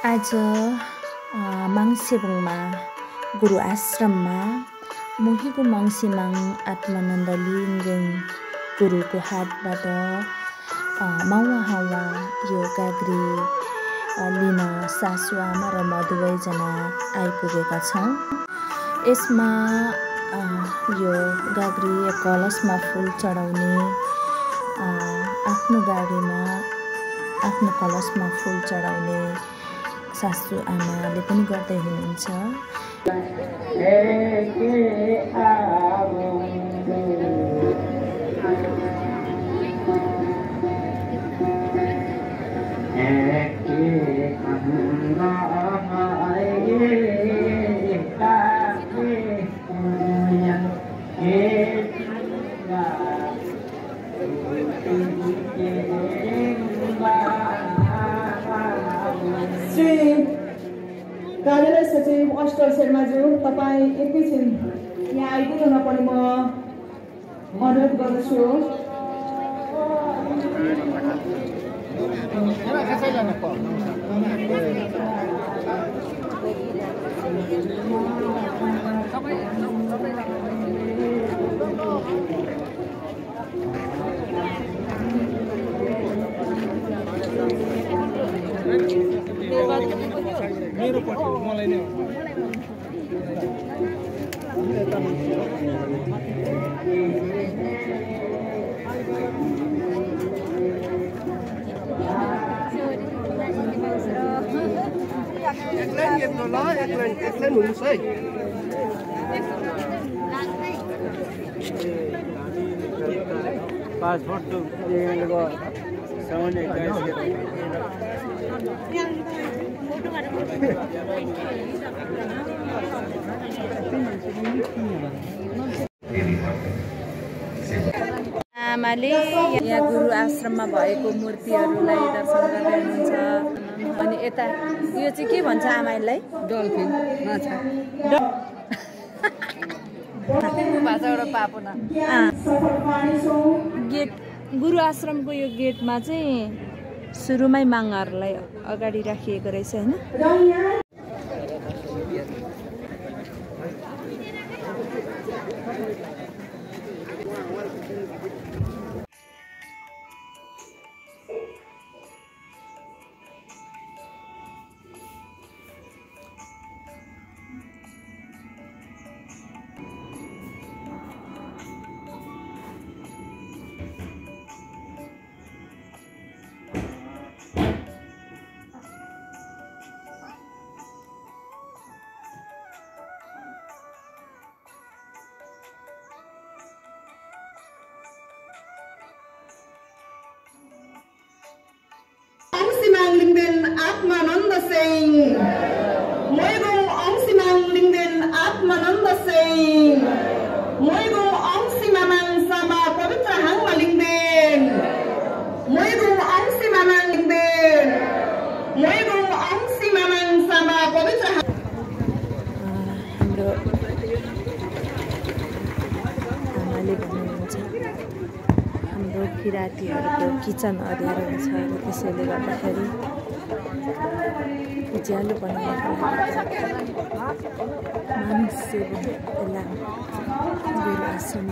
आज माङसेबुङमा गुरु आश्रममा मोहीको मङसिमाङ आत्मानन्द लिङ्गेङ गुरुको हातबाट माउवा हावा यो गाग्री लिन सासु आमा र म दुवैजना आइपुगेका छौँ। यसमा यो गाग्री कलशमा फुल चढाउने, आफ्नो गाडीमा आफ्नो कलशमा फुल चढाउने सासु आमाले पनि गर्दै हुनुहुन्छ। श्री कार्यालय सचिव अष्टल शर्माज्यू, तपाईँ एकैछिन यहाँ आइदिनु नपर्ने म अनुरोध गर्दछु। मेरो पछि मलाई नै एक्लै हुनुहोस् है। पासपोर्ट तो आमाले यहाँ गुरु आश्रममा भएको मूर्तिहरूलाई दर्शन गर्दै हुनुहुन्छ। अनि यता यो चाहिँ के भन्छ आमालाई? डल्फिन माछा भाषाबाट पापुना गेट गुरु आश्रमको यो गेटमा चाहिँ सुरुमै माङहरूलाई अगाडि राखिएको रहेछ हैन। आत्मानन्द सिंह मोइगो औंसिमाङ लिङदेन आत्मानन्द सिंह मोइगो औंसिमामाङ सामा पवित्र हाङमा लिङदेन मोइगो औंसिमामाङ लिङदेन मोइगो औंसिमामाङ सामा पवित्र हाम्रो आमाले भन्नुहुन्छ हाम्रो किराँतीहरूको किचन अँध्यारो छ र त्यसैले गर्दाखेरि उज्यालो बनाउनको लागि माङसेबुङ गुरु आश्रम